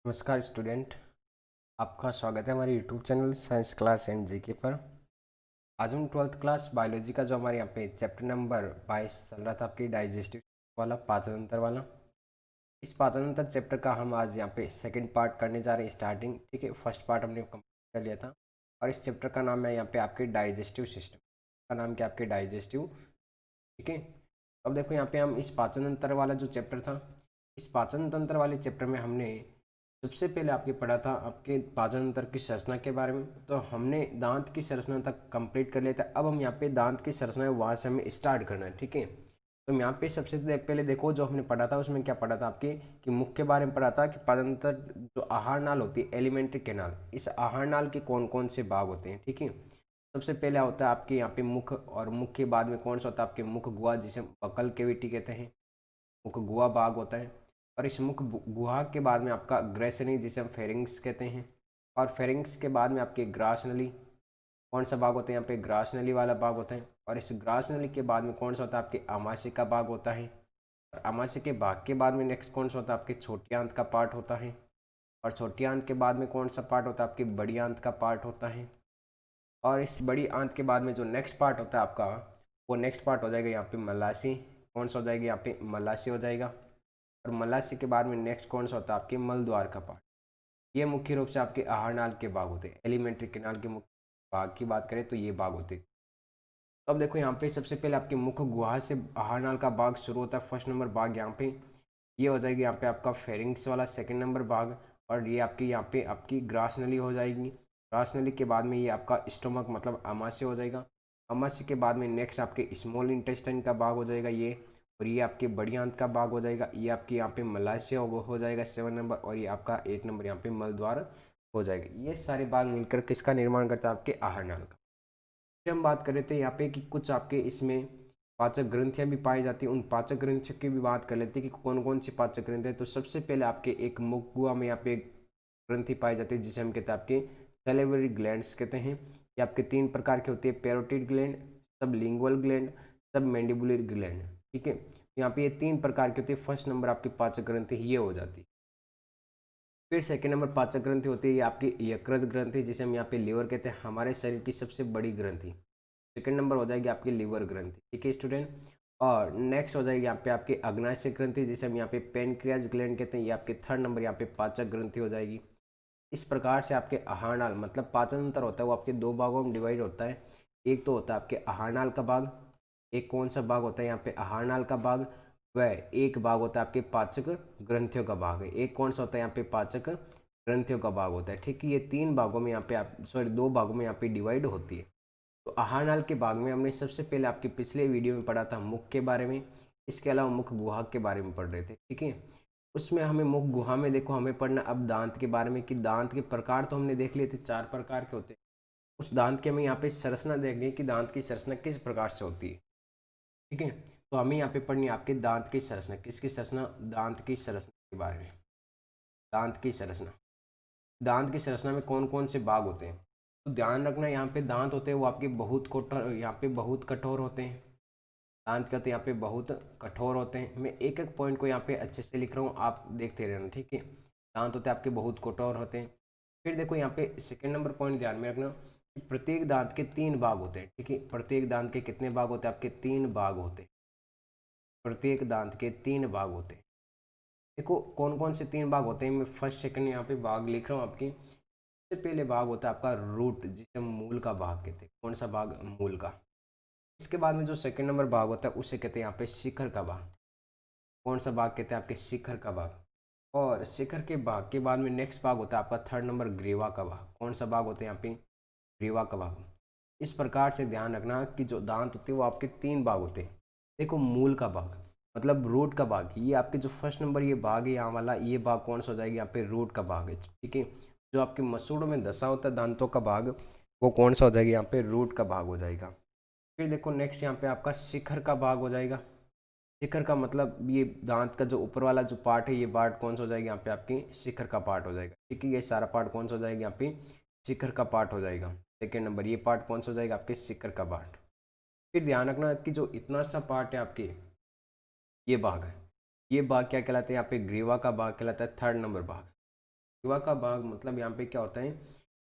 नमस्कार स्टूडेंट। आपका स्वागत है हमारे YouTube channel science class and GK पर। आज हम 12th क्लास बायोलॉजी का जो हमारे यहाँ पे चैप्टर नंबर 22 चल रहा था आपकी डाइजेस्टिव वाला पाचन तंत्र वाला, इस पाचन तंत्र चैप्टर का हम आज यहाँ पे सेकंड पार्ट करने जा रहे हैं स्टार्टिंग। ठीक है, फर्स्ट पार्ट हमने कंप्लीट कर लिया था और इस चैप्टर का नाम है यहाँ पे आपके डाइजेस्टिव सिस्टम का नाम क्या आपके डाइजेस्टिव। ठीक है, अब देखो यहाँ पे हम इस पाचन तंत्र वाला जो चैप्टर था, इस पाचन तंत्र वाले चैप्टर में हमने सबसे पहले आपके पढ़ा था आपके पाचन तंत्र की संरचना के बारे में। तो हमने दांत की संरचना तक कंप्लीट कर लिया था। अब हम यहाँ पे दांत की संरचना है वहाँ से हमें स्टार्ट करना है। ठीक है, तो यहाँ पे सबसे पहले देखो जो हमने पढ़ा था उसमें क्या पढ़ा था आपके कि मुख्य के बारे में पढ़ा था कि पाचन तंत्र जो आहार नाल होती है एलिमेंट्री कैनाल, इस आहार नाल के कौन कौन से भाग होते हैं। ठीक है, सबसे पहले होता है आपके यहाँ पे मुख, और मुख के बाद में कौन सा होता है आपके मुख गुहा जिसे बकल केविटी कहते हैं, मुख गुहा भाग होता है। और इस मुख गुहा के बाद में आपका ग्रेसनी जिसे हम फेरिंग्स कहते हैं, और फेरिंग्स के बाद में आपके ग्रास नली, कौन सा भाग होता है यहाँ पे ग्रास नली वाला भाग होता है। और इस ग्रास नली के बाद में कौन सा होता है आपके आमाशय का भाग होता है, और आमाशय के भाग के बाद में नेक्स्ट कौन सा होता है आपके छोटी आंत का पार्ट होता है, और छोटी आंत के बाद में कौन सा पार्ट होता है आपकी बड़ी आंत का पार्ट होता है। और इस बड़ी आंत के बाद में जो नेक्स्ट पार्ट होता है आपका, वो नेक्स्ट पार्ट हो जाएगा यहाँ पे मलासी, कौन सा हो जाएगा यहाँ पे मलासी हो जाएगा। और मलासी के बाद में नेक्स्ट कौन सा होता है आपके मलद्वार का पार्ट। ये मुख्य रूप से आपके आहार नाल के भाग होते हैं। एलिमेंट्री कैनाल के मुख्य भाग की बात करें तो ये भाग होते हैं। तो अब देखो यहाँ पे सबसे पहले आपके मुख गुहा से आहार नाल का भाग शुरू होता है। फर्स्ट नंबर भाग यहाँ पे ये हो जाएगी यहाँ पे आपका फेरिंग्स वाला सेकंड नंबर भाग, और ये आपकी यहाँ पे आपकी ग्रास नली हो जाएगी। ग्रास नली के बाद में ये आपका स्टोमक मतलब आमाशय हो जाएगा। आमाशय के बाद में नेक्स्ट आपके स्मॉल इंटेस्टाइन का भाग हो जाएगा ये, और ये आपके बड़ी आंत का भाग हो जाएगा। ये आपके यहाँ पे मलाशय हो जाएगा 7 नंबर, और ये आपका 8 नंबर यहाँ पे मलद्वार हो जाएगा। ये सारे भाग मिलकर किसका निर्माण करता है आपके आहार नाल का। फिर हम बात कर रहे थे यहाँ पे कि कुछ आपके इसमें पाचक ग्रंथियाँ भी पाई जाती हैं। उन पाचक ग्रंथियों की भी बात कर लेते हैं कि कौन कौन सी पाचक ग्रंथि है। तो सबसे पहले आपके एक मुख गुहा में यहाँ पे एक ग्रंथि पाई जाती है जिसे हम कहते हैं आपके सैलिवरी ग्लैंड्स कहते हैं। ये आपके 3 प्रकार की होती है, पैरोटिड ग्लैंड, सब लिंगुअल ग्लैंड, सब मैंडिबुलर ग्लैंड। ठीक है, यहाँ पे ये 3 प्रकार की होती है। फर्स्ट नंबर आपकी पाचक ग्रंथि ये हो जाती है। फिर सेकेंड नंबर पाचक ग्रंथि होती है ये आपकी यकृत ग्रंथि जिसे हम यहाँ पे लीवर कहते हैं, हमारे शरीर की सबसे बड़ी ग्रंथि। सेकंड नंबर हो जाएगी आपकी लीवर ग्रंथि। ठीक है स्टूडेंट, और नेक्स्ट हो जाएगी यहाँ पे आपकी अग्नाशय ग्रंथि जिसे हम यहाँ पे पेनक्रियाज ग्लैंड कहते हैं। ये आपके थर्ड नंबर यहाँ पे पाचक ग्रंथि हो जाएगी। इस प्रकार से आपके आहारनाल मतलब पाचन तंत्र होता है वो आपके 2 भागों में डिवाइड होता है। एक तो होता है आपके आहारनाल का भाग, एक कौन सा भाग होता है यहाँ पे आहारनाल का भाग, वह एक भाग होता है आपके पाचक ग्रंथियों का भाग है। एक कौन सा होता है यहाँ पे पाचक ग्रंथियों का भाग होता है। ठीक है, ये 3 भागों में यहाँ पे आप सॉरी 2 भागों में यहाँ पे डिवाइड होती है। तो आहार नाल के भाग में हमने सबसे पहले आपके पिछले वीडियो में पढ़ा था मुख के बारे में, इसके अलावा मुख गुहा के बारे में पढ़ रहे थे। ठीक है, उसमें हमें मुख गुहा में देखो हमें पढ़ना अब दांत के बारे में कि दांत के प्रकार तो हमने देख लिए थे, 4 प्रकार के होते हैं। उस दांत की हमें यहाँ पे संरचना देखनी है कि दांत की संरचना किस प्रकार से होती है। ठीक है, तो हमें यहाँ पे पढ़नी है आपके दांत की संरचना, किसकी संरचना, दांत की संरचना के बारे में। दांत की संरचना, दांत की संरचना में कौन कौन से भाग होते हैं। तो ध्यान रखना यहाँ पे दांत होते हैं वो आपके बहुत कठोर, यहाँ पे बहुत कठोर होते हैं। दांत कहते हैं यहाँ पे बहुत कठोर होते हैं। मैं एक एक पॉइंट को यहाँ पे अच्छे से लिख रहा हूँ, आप देखते रहना। ठीक है, दांत होते हैं आपके बहुत कठोर होते हैं। फिर देखो यहाँ पे सेकेंड नंबर पॉइंट ध्यान में रखना कि प्रत्येक दांत के 3 भाग होते हैं। ठीक है, प्रत्येक दांत के कितने भाग होते हैं आपके 3 भाग होते हैं। प्रत्येक दांत के 3 भाग होते हैं। देखो कौन कौन से 3 भाग होते हैं, मैं फर्स्ट सेकंड यहाँ पे भाग लिख रहा हूँ आपकी। सबसे पहले भाग होता है आपका रूट जिसे हम मूल का भाग कहते हैं। कौन सा भाग, मूल का। इसके बाद में जो सेकंड नंबर भाग होता है उसे कहते हैं यहाँ पे शिखर का भाग। कौन सा भाग कहते हैं आपके शिखर का भाग। और शिखर के भाग के बाद में नेक्स्ट भाग होता है आपका थर्ड नंबर ग्रीवा का भाग। कौन सा भाग होता है यहाँ पे, ग्रीवा का भाग। इस प्रकार से ध्यान रखना कि जो दांत होते हैं वो आपके 3 भाग होते हैं। देखो मूल का भाग मतलब रूट का भाग, ये आपके जो फर्स्ट नंबर ये भाग है यहाँ वाला, ये भाग कौन सा हो जाएगा यहाँ पे रूट का भाग है। ठीक है, जो आपके मसूड़ों में धसा होता है दांतों का भाग, वो कौन सा हो जाएगा यहाँ पे रूट का भाग हो जाएगा। फिर देखो नेक्स्ट यहाँ पे आपका शिखर का भाग हो जाएगा। शिखर का मतलब ये दांत का जो ऊपर वाला जो पार्ट है, ये पार्ट कौन सा हो जाएगा यहाँ पे आपकी शिखर का पार्ट हो जाएगा। ठीक है, ये सारा पार्ट कौन सा हो जाएगा यहाँ पे शिखर का पार्ट हो जाएगा। सेकेंड नंबर ये पार्ट कौन सा हो जाएगा आपके शिखर का पार्ट। फिर ध्यान रखना कि जो इतना सा पार्ट है आपके, ये भाग है, ये भाग क्या कहलाता है यहाँ पे ग्रीवा का भाग कहलाता है, थर्ड नंबर भाग। ग्रीवा का भाग मतलब यहाँ पे क्या होता है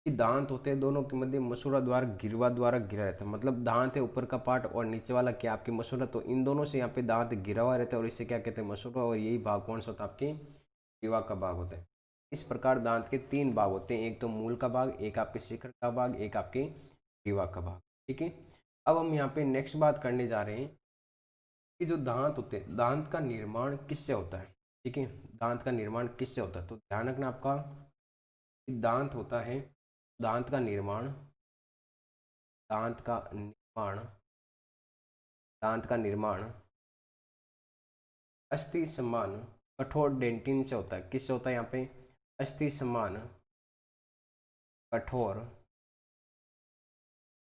कि दांत होते हैं दोनों के मध्य मसूड़ा द्वारा द्वारा घिरा रहता है। मतलब दांत है ऊपर का पार्ट और नीचे वाला क्या आपकी मसूड़ा, तो इन दोनों से यहाँ पे दांत घिरा हुआ रहता है और इसे क्या कहते हैं मसूड़ा, और यही भाग कौन सा होता है आपकी ग्रीवा का भाग होता है। इस प्रकार दांत के 3 भाग होते हैं, एक तो मूल का भाग, एक आपके शिखर का भाग, एक आपके ग्रीवा का भाग। ठीक है, अब हम यहाँ पे नेक्स्ट बात करने जा रहे हैं कि जो दांत होते हैं, दांत का निर्माण किससे होता है। ठीक है, दांत का निर्माण किससे होता है, तो ध्यान रखना आपका दांत होता है, दांत का निर्माण, दांत का निर्माण, दांत का निर्माण अस्थि समान कठोर डेंटिन से होता है। किससे होता है यहाँ पे, अस्थि समान कठोर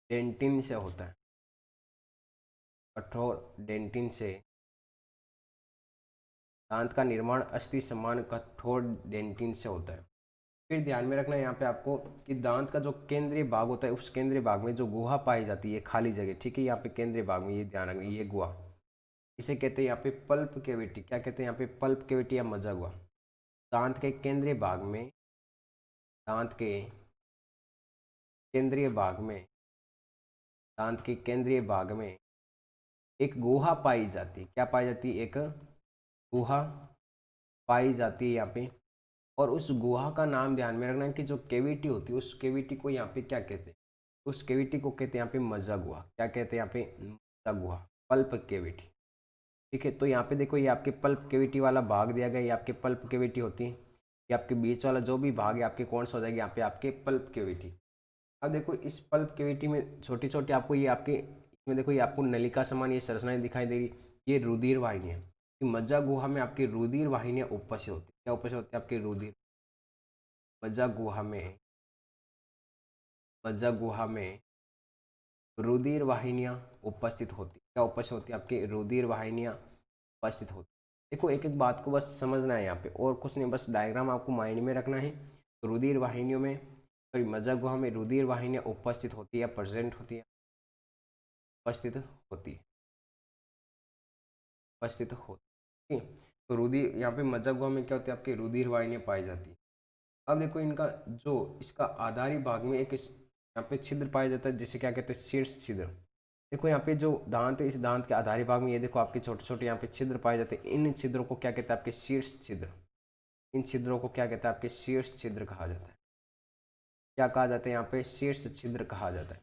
डेंटिन से होता है, कठोर डेंटिन से दांत का निर्माण अस्थि समान कठोर डेंटिन से होता है। फिर ध्यान में रखना यहाँ पे आपको कि दांत का जो केंद्रीय भाग होता है, उस केंद्रीय भाग में जो गुहा पाई जाती है, खाली जगह, ठीक है, यहाँ पे केंद्रीय भाग में ये ध्यान रखना, ये गुहा, इसे कहते हैं यहाँ पे पल्प कैविटी। क्या कहते हैं यहाँ पे, पल्प कैविटी या मज्जा गुहा। दांत के केंद्रीय भाग में, दांत के केंद्रीय भाग में, दांत के केंद्रीय भाग में एक गुहा पाई जाती है। क्या पाई जाती है, एक गुहा पाई जाती है यहाँ पे। और उस गुहा का नाम ध्यान में रखना कि जो केविटी होती है, उस केविटी को यहाँ पे क्या कहते हैं, उस केविटी को कहते हैं यहाँ पे मज्जा गुहा। क्या कहते हैं यहाँ पे, मज्जा गुहा, पल्प केविटी। ठीक है, तो यहाँ पे देखो ये आपके पल्प केविटी वाला भाग दिया गया, ये आपके पल्प केविटी होती है। ये आपके बीच वाला जो भी भाग है आपके कौन सा हो जाएगा, यहाँ पे आपके पल्प केविटी। अब देखो इस पल्प केविटी में छोटी छोटी आपको ये आपके इसमें देखो ये आपको नलिका समान ये संरचनाएं दिखाई दे रही, ये रुधिर वाहिनियाँ। मज्जा गुहा में आपकी रुधिर वाहिनियाँ उपस्थित होती है। क्या उपस्थित होती है आपकी रुधिर, मज्जा गुहा में, मज्जा गुहा में रुधिर वाहिनियाँ उपस्थित होती। क्या उपस्थित होती है आपकी रुधिर वाहिनियाँ उपस्थित होती। देखो एक एक बात को बस समझना है यहाँ पे, और कुछ नहीं, बस डायग्राम आपको माइंड में रखना है। रुधिर वाहिनियों में, सॉरी मज्जा गुहा में रुधिर वाहिनियाँ उपस्थित होती है, प्रेजेंट होती है, उपस्थित होती है, उपस्थित होती है। तो रुधिर यहाँ पे मज्जा गुहा में क्या होती है आपकी रुधिर वाहिनियाँ पाई जाती है। अब देखो इनका जो इसका आधारी भाग में एक यहाँ पे छिद्र पाया जाता है, जिसे क्या कहते हैं, शीर्ष छिद्र। देखो यहाँ पे जो दांत है, इस दांत के आधारी भाग में ये देखो आपके छोटे छोटे यहाँ पे छिद्र पाए जाते हैं। इन छिद्रों को क्या कहते हैं आपके शीर्ष छिद्र। इन छिद्रों को क्या कहते हैं आपके शीर्ष छिद्र कहा जाता है। क्या कहा जाता है यहाँ पे, शीर्ष छिद्र कहा जाता है।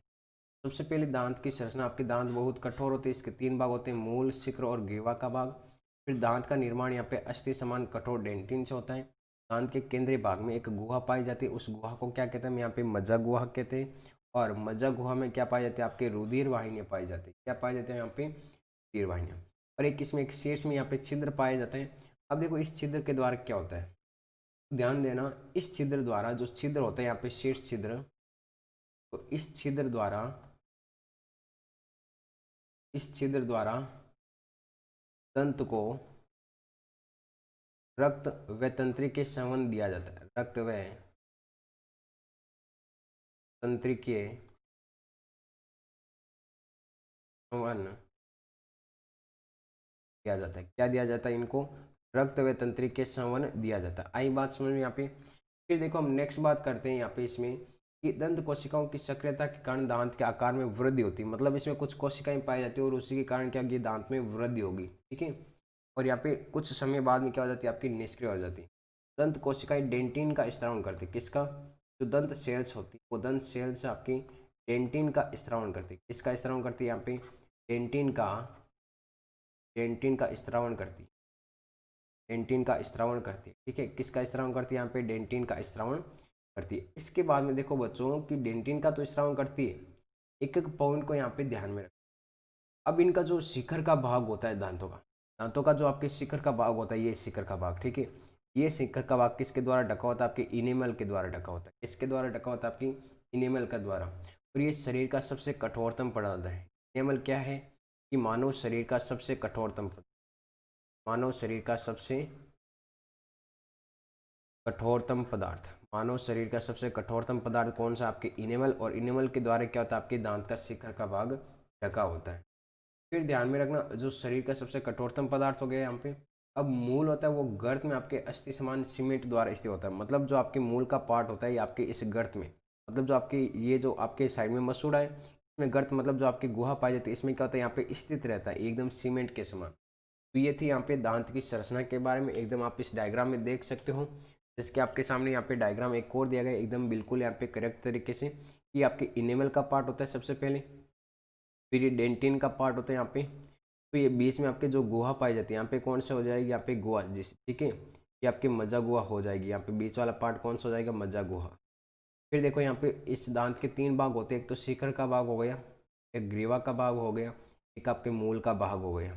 सबसे पहले दांत की संरचना, आपके दांत बहुत कठोर होते हैं, इसके 3 भाग होते हैं, मूल, शिखर और ग्रीवा का भाग। फिर दांत का निर्माण यहाँ पे अस्थि समान कठोर डेंटिन से होता है। दांत के केंद्रीय भाग में एक गुहा पाई जाती है, उस गुहा को क्या कहते हैं, हम यहाँ पे मज्जा गुहा कहते हैं। और मज्जा गुहा में क्या पाई जाती है आपके रुधिर वाहिनियाँ पाई जाती है। क्या पाई जाती है यहाँ पे, रुधिर वाहिनियाँ। और एक इसमें एक शीर्ष में यहाँ पे छिद्र पाए जाते हैं। अब देखो इस छिद्र के द्वारा क्या होता है, ध्यान देना, इस छिद्र द्वारा, जो छिद्र होता है यहाँ पे शीर्ष छिद्र, तो इस छिद्र द्वारा, इस छिद्र द्वारा दंत को रक्त व तंत्रिकीय संवहन दिया जाता है। रक्त व तंत्रिकीय संवहन दिया जाता है। क्या दिया जाता है इनको, रक्त व तंत्रिकीय संवहन दिया जाता है। आई बात समझ में यहाँ पे। फिर देखो हम नेक्स्ट बात करते हैं यहाँ पे इसमें कि दंत कोशिकाओं की सक्रियता के कारण दांत के आकार में वृद्धि होती है। मतलब इसमें कुछ कोशिकाएं पाई जाती है और उसी के कारण क्या ये दांत में वृद्धि होगी। ठीक है, और यहाँ पे कुछ समय बाद में क्या हो जाती है आपकी निष्क्रिय हो जाती है। दंत कोशिकाएं डेंटिन का स्त्रावन करती है। किसका, जो दंत सेल्स होती है वो दंत सेल्स आपकी डेंटिन का स्त्रावन करती है। किसका स्त्रावन करती है यहाँ पे, डेंटिन का, डेंटिन का स्त्रावन करती है, डेंटिन का स्त्रावन करती है। ठीक है, किसका स्त्रावन करती है यहाँ पे, डेंटिन का स्त्रावन करती है। इसके बाद में देखो बच्चों कि डेंटिन का तो स्त्रावन करती है, एक एक पॉइंट को यहाँ पे ध्यान में रखें। अब इनका जो शिखर का भाग होता है दांतों का, दांतों का जो आपके शिखर का भाग होता है, ये शिखर का भाग, ठीक है, ये शिखर का भाग किसके द्वारा ढका होता है, आपके इनेमल के द्वारा ढका होता है। किसके द्वारा ढका होता है, आपकी इनेमल का द्वारा। और ये शरीर का सबसे कठोरतम पदार्थ है। इनेमल क्या है कि मानव शरीर का सबसे कठोरतम, मानव शरीर का सबसे कठोरतम पदार्थ, मानव शरीर का सबसे कठोरतम पदार्थ कौन सा, आपके इनेमल। और इनेमल के द्वारा क्या होता है, आपके दांत का शिखर का भाग ढका होता है। फिर ध्यान में रखना, जो शरीर का सबसे कठोरतम पदार्थ हो गया यहाँ पे, अब मूल होता है वो गर्त में आपके अस्थि समान सीमेंट द्वारा स्थित होता है। मतलब जो आपके मूल का पार्ट होता है ये आपके इस गर्त में, मतलब जो आपकी ये जो आपके साइड में मसूड़ा है इसमें गर्त मतलब जो आपकी गुहा पाई जाती है इसमें क्या होता है यहाँ पे स्थित रहता है एकदम सीमेंट के समान। तो ये थी यहाँ पे दांत की संरचना के बारे में, एकदम आप इस डायग्राम में देख सकते हो। जिसके आपके सामने यहाँ पे डायग्राम एक और दिया गया है एकदम बिल्कुल यहाँ पे करेक्ट तरीके से। ये आपके इनेमल का पार्ट होता है सबसे पहले, फिर ये डेंटिन का पार्ट होता है यहाँ पे, तो ये बीच में आपके जो गुहा पाई जाती है यहाँ पे कौन सा हो जाएगी यहाँ पे गुहा, जिस ठीक है ये आपकी मज्जा गुहा हो जाएगी। यहाँ पे बीच वाला पार्ट कौन सा हो जाएगा, मज्जा गुहा। फिर देखो यहाँ पे इस दांत के 3 भाग होते हैं, एक तो शिखर का भाग हो गया, एक ग्रीवा का भाग हो गया, एक आपके मूल का भाग हो गया।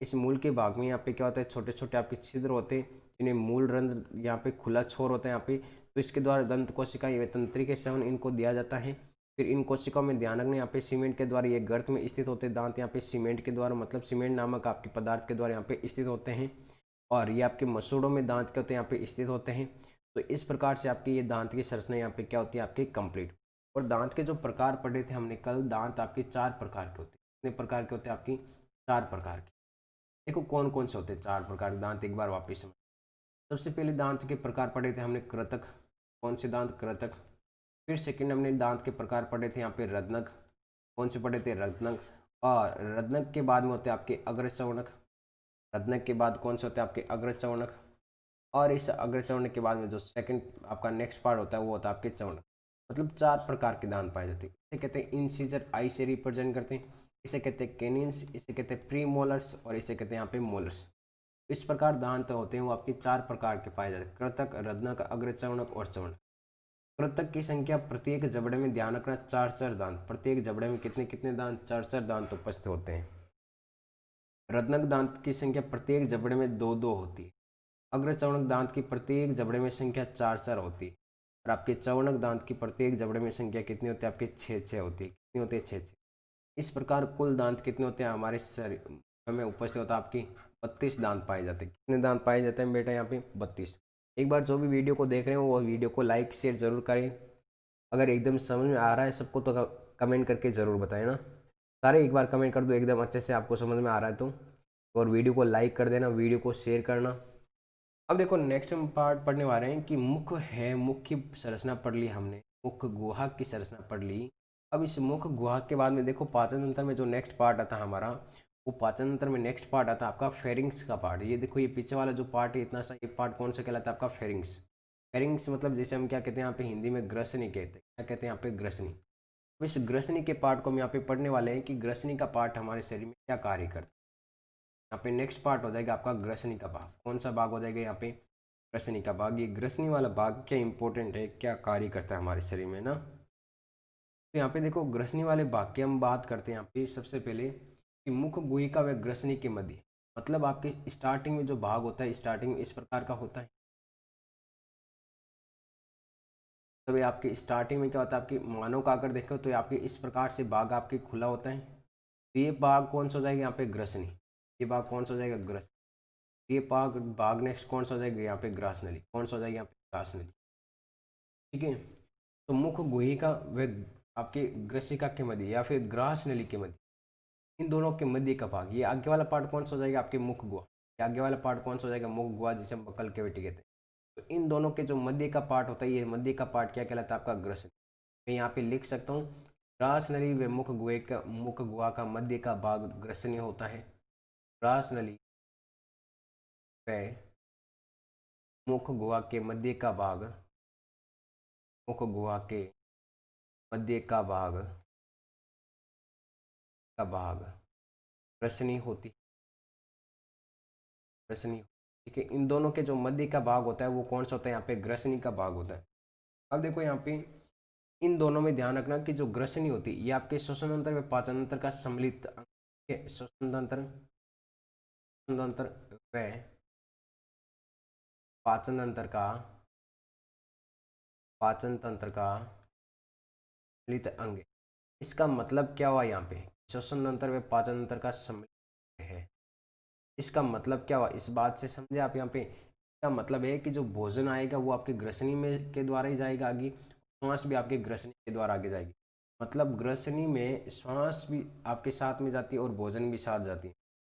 इस मूल के भाग में यहाँ पे क्या होता है, छोटे छोटे आपके छिद्र होते हैं जिन्हें मूल रंध्र यहाँ पे खुला छोर होता है यहाँ पे, तो इसके द्वारा दंत कोशिका ये तंत्रिका सेवन इनको दिया जाता है। फिर इन कोशिकाओं में ध्यान रखना यहाँ पे सीमेंट के द्वारा ये गर्त में स्थित होते हैं दांत, यहाँ पे सीमेंट के द्वारा मतलब सीमेंट नामक आपके पदार्थ के द्वारा यहाँ पे स्थित होते हैं। और ये आपके मसूड़ों में दांत के होते हैं यहाँ पे स्थित होते हैं। तो इस प्रकार से आपकी ये दांत की संरचना यहाँ पे क्या होती है आपकी कंप्लीट। और दांत के जो प्रकार पढ़े थे हमने कल, दांत आपके 4 प्रकार के होते हैं। कितने प्रकार के होते हैं आपकी, 4 प्रकार के। देखो कौन कौन से होते हैं 4 प्रकार के दांत, एक बार वापिस समझ। सबसे पहले दांत के प्रकार पढ़े थे हमने कृतक, कौन से दांत, कृतक। फिर सेकंड हमने दांत के प्रकार पढ़े थे यहाँ पे रत्नक, कौन से पढ़े थे, रत्नक। और रत्नक के बाद में होते हैं आपके अग्रचवर्णक, रत्नक के बाद कौन से होते हैं आपके अग्रचवर्णक। और इस अग्रचवर्णक के बाद में जो सेकंड आपका नेक्स्ट पार्ट होता है वो होता है आपके चवर्णक। मतलब 4 प्रकार के दांत पाए जाते हैं। इसे कहते हैं इंसीजर, आई से रिप्रेजेंट करते हैं। इसे कहते हैं कैनिन्स, इसे कहते हैं प्री मोलर्स, और इसे कहते हैं यहाँ पे मोलर्स। इस प्रकार दांत होते हैं वो आपके 4 प्रकार के पाए जाते हैं, कृतक, रत्नक, अग्रचवर्णक और चवर्णक। कृतक की संख्या प्रत्येक जबड़े में ध्यान रखना 4 दांत, प्रत्येक जबड़े में कितने कितने दांत, 4 दांत उपस्थित होते हैं। रत्नक दांत की संख्या प्रत्येक जबड़े में 2 होती है। अग्रचवर्णक दांत की प्रत्येक जबड़े में संख्या 4 होती है। और आपके चवर्णक दांत की प्रत्येक जबड़े में संख्या कितनी होती है आपके 6 होती है। कितनी होती है, 6। इस प्रकार कुल दांत कितने होते हैं हमारे शरीर में उपस्थित होता है आपकी 32 दांत पाए जाते हैं। कितने दांत पाए जाते हैं बेटा यहाँ पे, 32। एक बार जो भी वीडियो को देख रहे हो वो वीडियो को लाइक शेयर जरूर करें। अगर एकदम समझ में आ रहा है सबको तो कमेंट करके ज़रूर बताएं ना। सारे एक बार कमेंट कर दो एकदम अच्छे से आपको समझ में आ रहा है तो। और वीडियो को लाइक कर देना, वीडियो को शेयर करना। अब देखो नेक्स्ट हम पार्ट पढ़ने वाले हैं कि मुख है, मुख्य संरचना पढ़ ली हमने, मुख गुहा की संरचना पढ़ ली। अब इस मुख गुहा के बाद में देखो पाचन तंत्र में जो नेक्स्ट पार्ट आता है हमारा, वो पाचन तंत्र में नेक्स्ट पार्ट आता है आपका फेरिंग्स का पार्ट। ये देखो ये पीछे वाला जो पार्ट है इतना सा, ये पार्ट कौन सा कहलाता है आपका, फेरिंग्स। फेरिंग्स मतलब जैसे हम क्या कहते हैं यहाँ पे हिंदी में ग्रसनी कहते हैं, क्या कहते हैं यहाँ पे, ग्रसनी। तो इस ग्रसनी के पार्ट को हम यहाँ पे पढ़ने वाले हैं कि ग्रसनी का पार्ट हमारे शरीर में क्या कार्य करता है। यहाँ पे नेक्स्ट पार्ट हो जाएगा आपका ग्रसनी का भाग। कौन सा भाग हो जाएगा यहाँ पे, ग्रसनी का भाग। ये ग्रसनी वाला भाग क्या इंपॉर्टेंट है, क्या कार्य करता है हमारे शरीर में ना। तो यहाँ पे देखो ग्रसनी वाले भाग की हम बात करते हैं यहाँ पे सबसे पहले कि मुख गुहिका व ग्रसनी के मध्य, मतलब आपके स्टार्टिंग में जो भाग होता है स्टार्टिंग में इस प्रकार का होता है। तब ये आपके स्टार्टिंग में क्या होता है, आपकी मानव का अगर देखो तो ये आपके इस प्रकार से भाग आपके खुला होता है। तो ये भाग कौन सा हो जाएगा यहाँ पे, ग्रसनी। ये भाग कौन सा हो जाएगा, ग्रसनी। ये भाग भाग नेक्स्ट कौन सा हो जाएगा यहाँ पे, ग्रासनली। कौन सा हो जाएगा यहाँ पे, ग्रासनली। ठीक है। तो मुख गुहिका व आपके ग्रसिका के मध्य या फिर ग्रास नली के मध्य, इन दोनों के मध्य का भाग, ये आगे वाला पार्ट कौन सा हो जाएगा आपके, मुख गुहा। ये आगे वाला पार्ट कौन सा हो जाएगा, मुख गुहा, जिसे हम बकल कैविटी कहते हैं। तो इन दोनों के जो मध्य का पार्ट होता है, ये मध्य का पार्ट क्या कहलाता है आपका, ग्रसन। मैं यहाँ पे लिख सकता हूँ ग्रास नली व मुख गुहा का मध्य का भाग ग्रसनी होता है। ग्रास नली व मुख गुहा के मध्य का भाग, मुख गुहा के मध्य का भाग ग्रसनी होती, ग्रसनी। ठीक है। इन दोनों के जो मध्य का भाग होता है वो कौन सा होता है यहाँ पे, ग्रसनी का भाग होता है। अब देखो यहाँ पे इन दोनों में ध्यान रखना कि जो ग्रसनी होती है ये आपके श्वसन तंत्र व पाचन तंत्र का सम्मिलित अंग है। श्वसन तंत्र व पाचन तंत्र का सम्मिलित अंग है। इसका मतलब क्या हुआ यहाँ पे, श्वसन तंत्र व पाचन तंत्र का सम्मिलित है। इसका मतलब क्या हुआ, इस बात से समझे आप यहाँ पे। इसका मतलब है कि जो भोजन आएगा वो आपके ग्रसनी में के द्वारा ही जाएगा आगे, श्वास भी आपके ग्रसनी के द्वारा आगे जाएगी। मतलब ग्रसनी में श्वास भी आपके साथ में जाती है और भोजन भी साथ जाती है।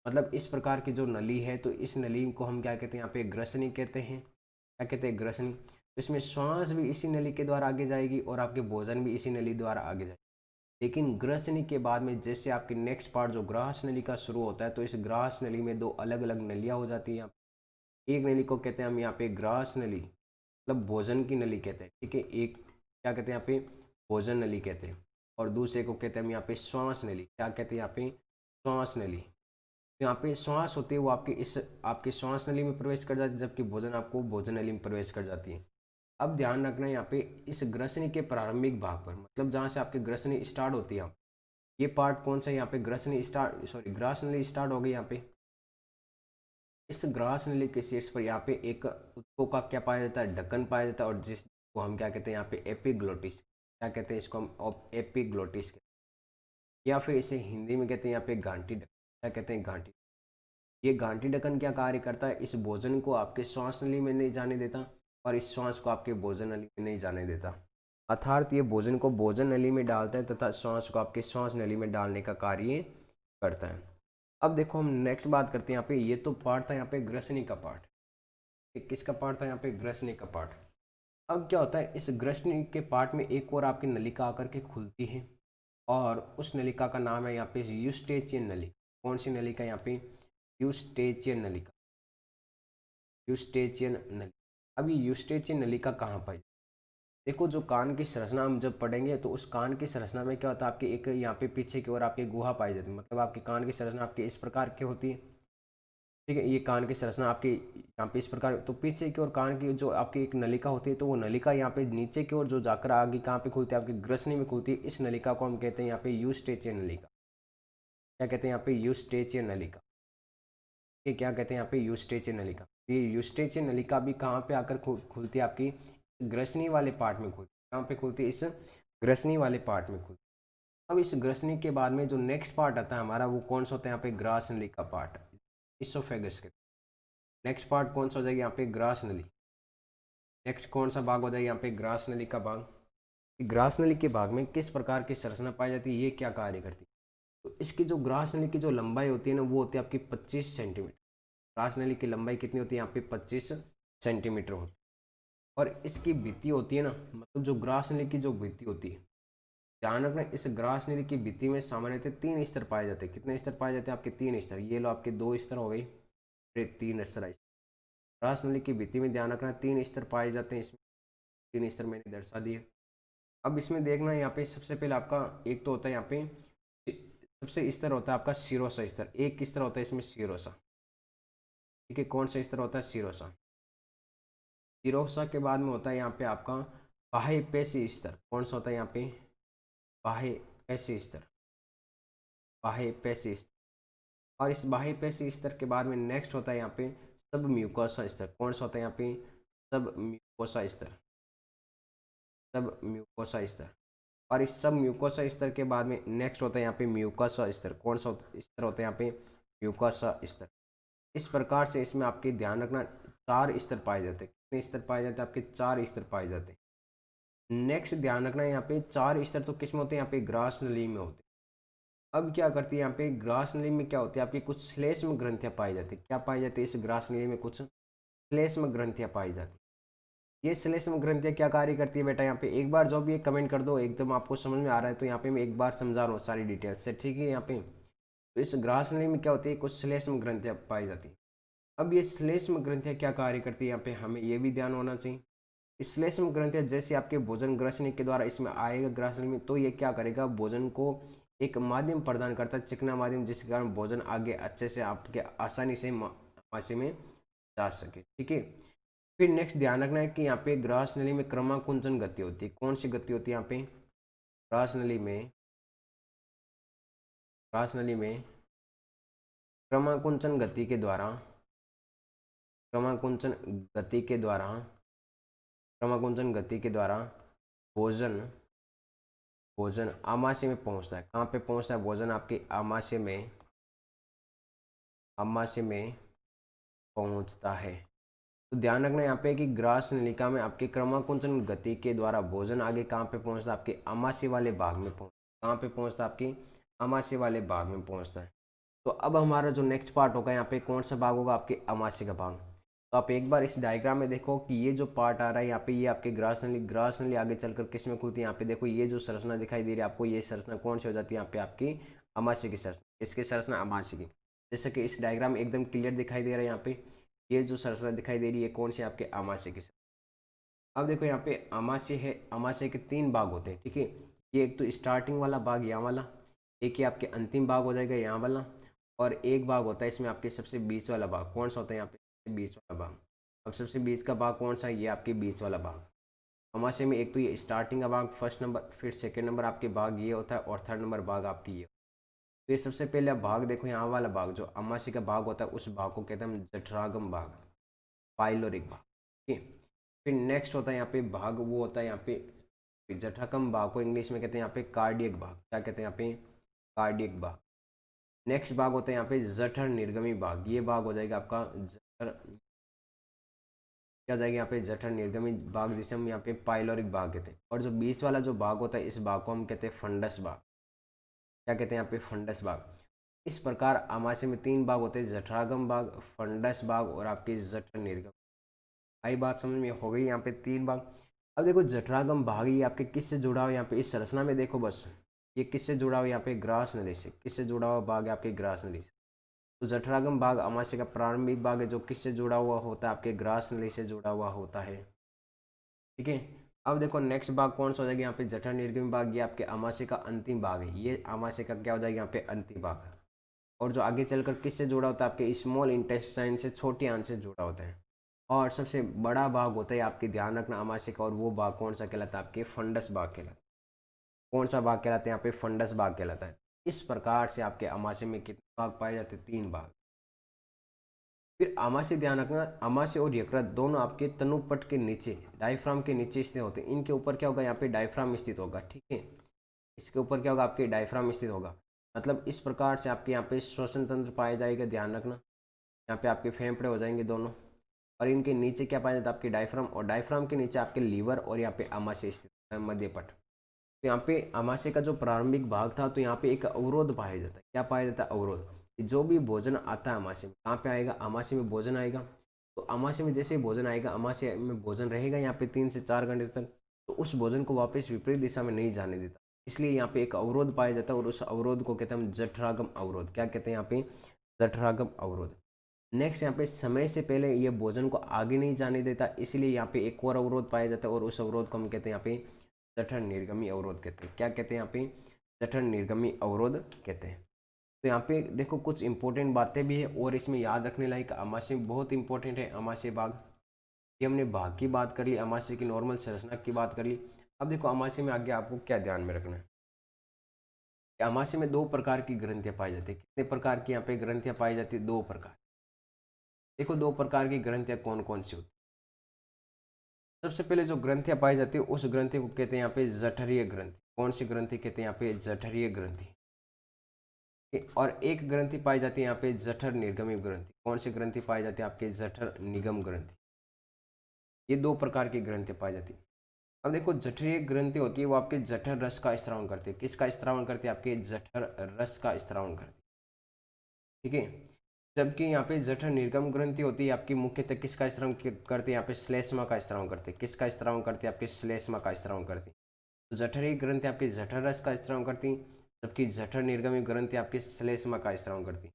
मतलब इस प्रकार की जो नली है, तो इस नली को हम क्या कहते हैं, यहाँ पे ग्रसनी कहते हैं। क्या कहते हैं, ग्रसनी। तो इसमें श्वास भी इसी नली के द्वारा आगे जाएगी और आपके भोजन भी इसी नली द्वारा आगे जाएगी। लेकिन ग्रसनी के बाद में जैसे आपकी नेक्स्ट पार्ट जो ग्रास नली का शुरू होता है, तो इस ग्रास नली में दो अलग अलग नलियाँ हो जाती हैं। एक नली को कहते हैं हम यहाँ पे ग्रास नली, मतलब भोजन की नली कहते हैं, ठीक है। एक क्या कहते हैं यहाँ पे, भोजन नली कहते हैं। और दूसरे को कहते हैं हम यहाँ पे श्वास नली। क्या कहते हैं यहाँ पे, श्वास नली। तो यहाँ पे श्वास होती है वो आपकी श्वास नली में प्रवेश कर जाती है, जबकि भोजन आपको भोजन नली में प्रवेश कर जाती है। अब ध्यान रखना है यहाँ पे इस ग्रसनी के प्रारंभिक भाग पर, मतलब जहाँ से आपकी ग्रसनी स्टार्ट होती है, ये पार्ट कौन सा है, यहाँ पे ग्रसनी स्टार्ट, सॉरी ग्रास नली स्टार्ट हो गई यहाँ पे। इस ग्रास नली के शीर्ष पर यहाँ पे एक उत्तकों का क्या पाया जाता है, ढक्कन पाया जाता है, और जिसको हम क्या कहते हैं यहाँ पे, एपिग्लोटिस। क्या कहते हैं इसको हम, एपिग्लोटिस। या फिर इसे हिंदी में कहते हैं यहाँ पे गांठी ढक्कन। क्या कहते हैं, गांठी। ये गांठी ढक्कन क्या कार्य करता है, इस भोजन को आपके श्वास नली में नहीं जाने देता और इस श्वास को आपके भोजन नली में नहीं जाने देता। अर्थात ये भोजन को भोजन नली में डालता है तथा श्वास को आपके श्वास नली में डालने का कार्य करता है। अब देखो हम नेक्स्ट बात करते हैं यहाँ पे, ये तो पार्ट था यहाँ पे ग्रसनी का पार्ट। किसका पार्ट था यहाँ पे, ग्रसनी का पार्ट। अब क्या होता है, इस ग्रसनी के पार्ट में एक और आपकी नलिका आकर के खुलती है, और उस नलिका का नाम है यहाँ पे यूस्टेचियन नलिका। कौन सी नलिका यहाँ पे, यूस्टेचियन नलिका। यूस्टेचियन नलिका। अब ये यूस्टेचियन नलिका कहाँ पाई, देखो जो कान की संरचना हम जब पढ़ेंगे, तो उस कान की संरचना में क्या होता है, आपके एक यहाँ पे पीछे की ओर आपकी गुहा पाई जाती है। मतलब आपके कान की संरचना आपकी इस प्रकार की होती है, ठीक है। ये कान की संरचना आपकी यहाँ पे इस प्रकार, तो पीछे की ओर कान की जो आपकी एक नलिका होती है, तो वो नलिका यहाँ पे नीचे की ओर जो जाकर आगे कहाँ पे खुलती है, आपकी ग्रसनी में खुलती है। इस नलिका को हम कहते हैं यहाँ पे यूस्टेचियन नलिका। क्या कहते हैं यहाँ पे, यूस्टेचियन नलिका। ये क्या कहते हैं यहाँ पे, यूस्टेचियन नलिका। ये यूस्टेचियन नलिका भी कहाँ पे आकर खुलती है, आपकी ग्रसनी वाले पार्ट में खुलती है। कहाँ पे खुलती है, इस ग्रसनी वाले पार्ट में खुलती है। अब इस ग्रसनी के बाद में जो नेक्स्ट पार्ट आता है हमारा, वो कौन सा होता है यहाँ पे, ग्रास नली का पार्ट, इसोफेगस के। नेक्स्ट पार्ट कौन सा हो जाएगा यहाँ पे, ग्रास नली। नेक्स्ट कौन सा भाग हो जाएगा यहाँ पे, ग्रास नली का भाग। ग्रास नली के भाग में किस प्रकार की संरचना पाई जाती है, ये क्या कार्य करती है। तो इसकी जो ग्रास नली की जो लंबाई होती है ना, वो होती है आपकी 25 सेंटीमीटर। ग्रास नली की लंबाई कितनी होती है यहाँ पे, 25 सेंटीमीटर होती है। और इसकी भित्ति होती है ना, मतलब जो ग्रास नली की जो भित्ति होती है, ध्यान रखना इस ग्रास नली की भित्ति में सामान्यतः 3 स्तर पाए जाते हैं। कितने स्तर पाए जाते हैं, आपके 3 स्तर। ये लो आपके 2 स्तर हो गए, फिर 3 स्तर। ग्रास नली की भित्ति में ध्यान रखना 3 स्तर पाए जाते हैं। इसमें 3 स्तर मैंने दर्शा दिए। अब इसमें देखना यहाँ पे सबसे पहले आपका एक तो होता है यहाँ पे, सबसे स्तर होता है आपका सिरोसा स्तर। एक स्तर होता है इसमें सिरोसा, ठीक है। कौन सा स्तर होता है, सिरोसा। सिरोसा के बाद में होता है यहाँ पे आपका बाह्य पेशी स्तर। कौन सा होता है यहाँ पे, बाह्य पेशी स्तर। बाह्य पेशी स्तर। और इस बाह्य पेशी स्तर के बाद में नेक्स्ट होता है यहाँ पे सब म्यूकोसा स्तर। कौन सा होता है यहाँ पे, सब म्यूकोसा स्तर। सब म्यूकोसा स्तर। और इस सब म्यूकोसा स्तर के बाद में नेक्स्ट होता है यहाँ पे म्यूकोसा स्तर। कौन सा स्तर होता है यहाँ पे, म्यूकोसा स्तर। इस प्रकार से इसमें आपके ध्यान रखना 4 स्तर पाए जाते हैं। कितने स्तर पाए जाते हैं, आपके 4 स्तर पाए जाते हैं। नेक्स्ट ध्यान रखना यहाँ पे 4 स्तर तो किस में होते हैं, यहाँ पे ग्रास नली में होते हैं। अब क्या करती है यहाँ पे, ग्रास नली में क्या होती है, आपकी कुछ श्लेष्म ग्रंथियाँ पाई जाती है। क्या पाई जाती है, इस ग्रास नली में कुछ श्लेष्म ग्रंथियाँ पाई जाती है। ये श्लेष्म ग्रंथियाँ क्या कार्य करती है बेटा, यहाँ पे एक बार जो भी एक कमेंट कर दो, एकदम आपको समझ में आ रहा है तो यहाँ पे मैं एक बार समझा रहा हूँ सारी डिटेल्स से, ठीक है। यहाँ पे तो इस ग्रास नली में क्या होती है, कुछ श्लेष्म ग्रंथियाँ पाई जाती है। अब ये श्लेष्म ग्रंथियाँ क्या कार्य करती है, यहाँ पे हमें ये भी ध्यान होना चाहिए। इस श्लेष्म ग्रंथियाँ जैसे आपके भोजन ग्रसनी के द्वारा इसमें आएगा ग्रास नली में, तो ये क्या करेगा, भोजन को एक माध्यम प्रदान करता है, चिकना माध्यम, जिसके कारण भोजन आगे अच्छे से आपके आसानी से माशे में जा सके, ठीक है। फिर नेक्स्ट ध्यान रखना है कि यहाँ पे ग्रास नली में क्रमाकुंचन गति होती है। कौन सी गति होती है यहाँ पे, ग्रास नली में, ग्रास नली में क्रमाकुंचन गति के द्वारा, क्रमाकुंचन गति के द्वारा, क्रमाकुंचन गति के द्वारा भोजन, भोजन आमाशय में पहुंचता है। कहाँ पे पहुंचता है, भोजन आपके आमाशय में, आमाशय में पहुंचता है। तो ध्यान रखना यहाँ पे कि ग्रास नलिका में आपके क्रमाकुंचन गति के द्वारा भोजन आगे कहाँ पे पहुंचता है, आपके आमाशय वाले भाग में पहुंचता है। कहाँ पे पहुंचता है, आपकी आमाशय वाले भाग में पहुंचता है। तो अब हमारा जो नेक्स्ट पार्ट होगा यहाँ पे कौन सा भाग होगा, आपके अमाशय का भाग। तो आप एक बार इस डायग्राम में देखो कि ये जो पार्ट आ रहा है यहाँ पे, ये आपके ग्रास नली आगे चलकर किस में खुलती है, यहाँ पे देखो ये जो संरचना दिखाई दे रही है आपको, ये संरचना कौन सी हो जाती है यहाँ पे, आपकी अमाशय की संरचना। इसकी संरचना अमाशय की, जैसे कि इस डायग्राम में एकदम क्लियर दिखाई दे रहा है यहाँ पे, ये जो संरचना दिखाई दे रही है कौन सी, आपके अमाशय की। अब देखो यहाँ पे अमाशय है, अमाशय के 3 भाग होते हैं, ठीक है। ये एक तो स्टार्टिंग वाला भाग यहाँ वाला, एक ही आपके अंतिम भाग हो जाएगा यहाँ वाला, और एक भाग होता है इसमें आपके सबसे बीच वाला भाग। कौन सा होता है यहाँ पे, सबसे बीच वाला भाग। अब सबसे बीच का भाग कौन सा है, ये आपके बीच वाला भाग। अमाशय में एक तो ये स्टार्टिंग का भाग फर्स्ट नंबर, फिर सेकेंड नंबर आपके भाग ये होता है, और थर्ड नंबर भाग आपकी ये। तो ये सबसे पहले आप भाग देखो, यहाँ वाला भाग जो अमाशय का भाग होता है, उस भाग को कहते हैं हम जठरागम भाग, पाइलोरिक भाग, ठीक है। फिर नेक्स्ट होता है यहाँ पे भाग, वो होता है यहाँ पे जठरागम भाग को इंग्लिश में कहते हैं यहाँ पे कार्डियक भाग। क्या कहते हैं यहाँ पे, कार्डियक भाग। नेक्स्ट भाग होता है यहाँ पे जठर निर्गमी भाग, ये भाग हो जाएगा आपका जठर, क्या हो जाएगा यहाँ पे, जठर निर्गमी भाग, जिसे हम यहाँ पे पाइलोरिक भाग कहते हैं। और जो बीच वाला जो भाग होता है, इस भाग को हम कहते हैं फंडस भाग। क्या कहते हैं यहाँ पे, फंडस भाग। इस प्रकार अमाशय में 3 भाग होते हैं, जठरागम भाग, फंडस भाग और आपके जठर निर्गम। आई बात समझ में, हो गई यहाँ पे 3 भाग। अब देखो जठरागम भाग ये आपके किससे जुड़ा हुआ, यहाँ पे इस संरचना में देखो बस, ये किससे जुड़ा हुआ, यहाँ पे ग्रास नली से। किससे जुड़ा हुआ भाग है, आपके ग्रास नली से। तो जठरागम भाग अमाशय का प्रारंभिक भाग है, जो किससे जुड़ा हुआ होता है, आपके ग्रास नली से जुड़ा हुआ होता है, ठीक है। अब देखो नेक्स्ट भाग कौन सा हो जाएगा यहाँ पे, जठर निर्गम भाग, ये आपके अमाशय का अंतिम भाग है। ये अमाशय का क्या हो जाएगा यहाँ पे, अंतिम भाग। और जो आगे चलकर किससे जुड़ा होता है, आपके स्मॉल इंटेस्टाइन से, छोटी आंत से जुड़ा होता है। और सबसे बड़ा भाग होता है, आपके ध्यान रखना, अमाशय का। और वो भाग कौन सा कहलाता है, आपके फंडस भाग कहलाता है। कौन सा भाग कहलाता है यहाँ पे, फंडस भाग कहलाता है। इस प्रकार से आपके अमाशय में कितने भाग पाए जाते हैं, 3 भाग। फिर अमाशय ध्यान रखना, अमाशय और यकृत दोनों आपके तनुपट के नीचे, डायफ्राम के नीचे स्थित होते हैं। इनके ऊपर क्या होगा, यहाँ पे डायफ्राम स्थित होगा, ठीक है। इसके ऊपर क्या होगा, आपके डायफ्राम स्थित होगा। मतलब इस प्रकार से आपके यहाँ पे श्वसन तंत्र पाया जाएगा, ध्यान रखना। यहाँ पे आपके फेफड़े हो जाएंगे दोनों, और इनके नीचे क्या पाया जाता है, आपके डायफ्राम, और डायफ्राम के नीचे आपके लीवर, और यहाँ पे अमाशय स्थित है, मध्यपट। तो यहाँ पे अमाशय का जो प्रारंभिक भाग था, तो यहाँ पे एक अवरोध पाया जाता है। क्या पाया जाता है, अवरोध। कि जो भी भोजन आता है अमाशय में, कहाँ पे आएगा, अमाशय में भोजन आएगा। तो अमाशय में जैसे ही भोजन आएगा, अमाशय में भोजन रहेगा यहाँ पे 3 से 4 घंटे तक, तो उस भोजन को वापस विपरीत दिशा में नहीं जाने देता। इसलिए यहाँ पे एक अवरोध पाया जाता है, और उस अवरोध को कहते हैं हम जठरागम अवरोध। क्या कहते हैं यहाँ पे, जठरागम अवरोध। नेक्स्ट यहाँ पे समय से पहले ये भोजन को आगे नहीं जाने देता, इसलिए यहाँ पे एक और अवरोध पाया जाता है, और उस अवरोध को हम कहते हैं यहाँ पे जठर निर्गमी अवरोध कहते हैं। क्या कहते हैं यहाँ पे, जठर निर्गमी अवरोध कहते हैं। तो यहाँ पे देखो कुछ इंपॉर्टेंट बातें भी है, और इसमें याद रखने लायक, अमाशय बहुत इंपॉर्टेंट है। अमाशय भाग, ये हमने भाग की बात कर ली, अमाशय की नॉर्मल संरचना की बात कर ली। अब देखो अमाशय में आगे आपको क्या ध्यान में रखना है, अमाशय में 2 प्रकार की ग्रंथियां पाई जाती है। कितने प्रकार की यहाँ पे ग्रंथियां पाई जाती है, 2 प्रकार। देखो 2 प्रकार की ग्रंथियां कौन कौन सी होती है। सबसे पहले जो ग्रंथियां पाई जाती है, उस ग्रंथि को कहते हैं यहाँ पे जठरीय ग्रंथि। कौन सी ग्रंथि कहते हैं यहाँ पे, जठरीय ग्रंथि। और एक ग्रंथि पाई जाती है यहाँ पे जठर निर्गमी ग्रंथि। कौन सी ग्रंथि पाई जाती है, आपके जठर निगम ग्रंथि। ये 2 प्रकार की ग्रंथि पाई जाती है। अब देखो जठरीय ग्रंथि होती है, वो आपके जठर रस का स्त्रावन करती है। किसका स्त्रावन करती है, आपके जठर रस का स्त्रावन करती है, ठीक है। जबकि यहाँ पे जठर निर्गम ग्रंथि होती है, आपकी मुख्यतः किसका स्त्रावन करती है, यहाँ पे श्लेष्मा का स्त्रावन करती है। किसका स्त्रावन करती है, आपके श्लेष्मा का स्त्रावन करती है। तो जठरीय ग्रंथि आपके जठर रस का स्त्रावन करती, जबकि जठर निर्गमी ग्रंथि आपके श्लेष्मा का स्त्रावन करती।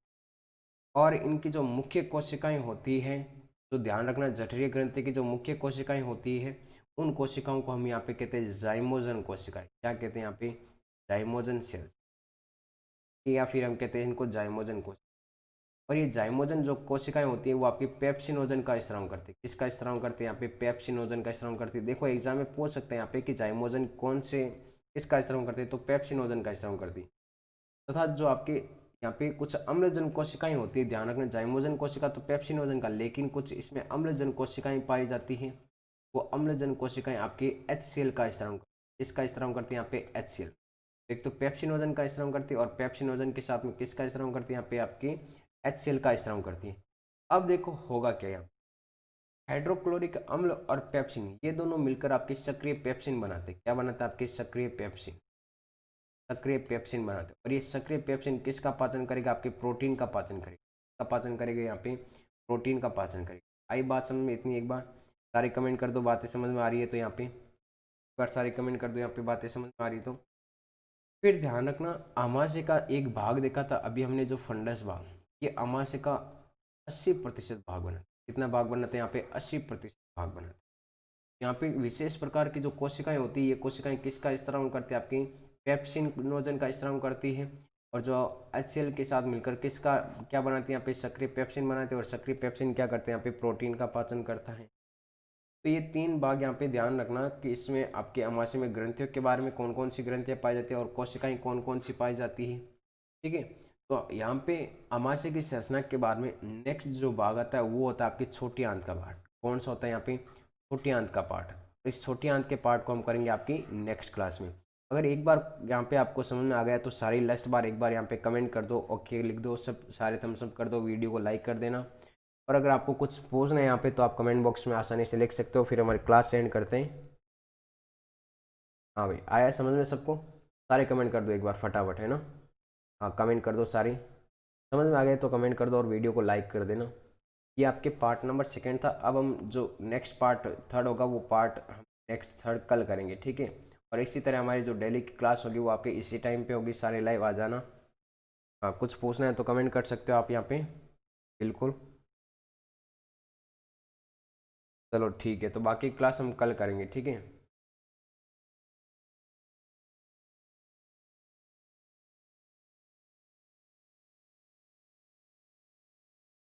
और इनकी जो मुख्य कोशिकाएं होती हैं, तो ध्यान रखना, जठरीय ग्रंथि की जो मुख्य कोशिकाएं होती है, उन कोशिकाओं को हम यहाँ पे कहते हैं जाइमोजन कोशिकाएं। क्या कहते हैं यहाँ पे, जाइमोजन सेल्स, या फिर हम कहते हैं इनको जाइमोजन कोशिका। और ये जाइमोजन जो कोशिकाएं होती है, वो आपकी पेप्सिनोजन का स्त्राव करती है। किसका स्त्राव करती है, यहाँ पे पेप्सिनोजन का स्त्राव करती है। देखो एग्जाम में पूछ सकते हैं यहाँ पे कि जाइमोजन कौन से किसका स्त्राव करती है, तो पेप्सिनोजन का स्त्राव करती है। तथा जो आपके यहाँ पे कुछ अम्लजन कोशिकाएं होती है, ध्यान रखना, जाइमोजन कोशिका तो पेप्सिनोजन का, लेकिन कुछ इसमें अम्लजन कोशिकाएं पाई जाती हैं। वो अम्लजन कोशिकाएं आपके HCl का स्त्राव, इसका स्त्राव करती है यहाँ पे HCl। एक तो पेप्सिनोजन का स्त्राव करती है, और पेप्सिनोजन के साथ में किसका स्त्राव करती है, यहाँ पे आपकी HCl का स्त्राव करती है। अब देखो होगा क्या, यहाँ हाइड्रोक्लोरिक अम्ल और पेप्सिन, ये दोनों मिलकर आपकी सक्रिय पेप्सिन बनाते हैं। क्या बनाता है, आपकी सक्रिय पेप्सिन। सक्रिय पेप्सिन बनाते हैं। और ये सक्रिय पेप्सिन किसका पाचन करेगा? आपके प्रोटीन का पाचन करेगा। का पाचन करेगा यहाँ पे? प्रोटीन का पाचन करेगा। आई बात समझ में इतनी? एक बार सारे कमेंट कर दो, बातें समझ में आ रही है तो यहाँ पे एक बार सारे कमेंट कर दो, यहाँ पे बातें समझ में आ रही तो। फिर ध्यान रखना, आमाशय का एक भाग देखा था अभी हमने जो फंडस भाग, ये आमाशय का 80% भाग बना। कितना भाग बनाते हैं यहाँ पे? 80% भाग बनाते हैं। यहाँ पे विशेष प्रकार की जो कोशिकाएं होती है, ये कोशिकाएं किसका स्त्राव करती है? आपकी पेप्सिनोजन का स्त्राव करती है। और जो HCl के साथ मिलकर किसका क्या बनाती है? यहाँ पे सक्रिय पेप्सिन बनाते हैं। और सक्रिय पेप्सिन क्या करते हैं? यहाँ पे प्रोटीन का पाचन करता है। तो ये 3 भाग यहाँ पे ध्यान रखना कि इसमें आपके आमाशय में ग्रंथियों के बारे में कौन कौन सी ग्रंथियाँ पाई जाती है और कोशिकाएं कौन कौन सी पाई जाती है। ठीक है, तो यहाँ पे आमाशय की संरचना के बारे में नेक्स्ट जो भाग आता है वो होता है आपकी छोटी आंत का पार्ट। कौन सा होता है यहाँ पे? छोटी आंत का पार्ट। इस छोटी आंत के पार्ट को हम करेंगे आपकी नेक्स्ट क्लास में। अगर एक बार यहाँ पे आपको समझ में आ गया तो सारी लास्ट बार एक बार यहाँ पे कमेंट कर दो, ओके लिख दो, सब सारे थम्स अप कर दो, वीडियो को लाइक कर देना। और अगर आपको कुछ पूछना है यहाँ पे तो आप कमेंट बॉक्स में आसानी से लिख सकते हो, फिर हमारी क्लास एंड करते हैं। हाँ भाई, आया समझ में सबको? सारे कमेंट कर दो एक बार फटाफट, है ना? हाँ कमेंट कर दो सारी, समझ में आ गए तो कमेंट कर दो और वीडियो को लाइक कर देना। ये आपके पार्ट नंबर 2 था। अब हम जो नेक्स्ट पार्ट 3 होगा वो पार्ट हम नेक्स्ट 3 कल करेंगे, ठीक है? और इसी तरह हमारी जो डेली की क्लास होगी वो आपके इसी टाइम पे होगी, सारे लाइव आ जाना। हाँ कुछ पूछना है तो कमेंट कर सकते हो आप यहाँ पे, बिल्कुल। चलो ठीक है, तो बाकी क्लास हम कल करेंगे, ठीक है?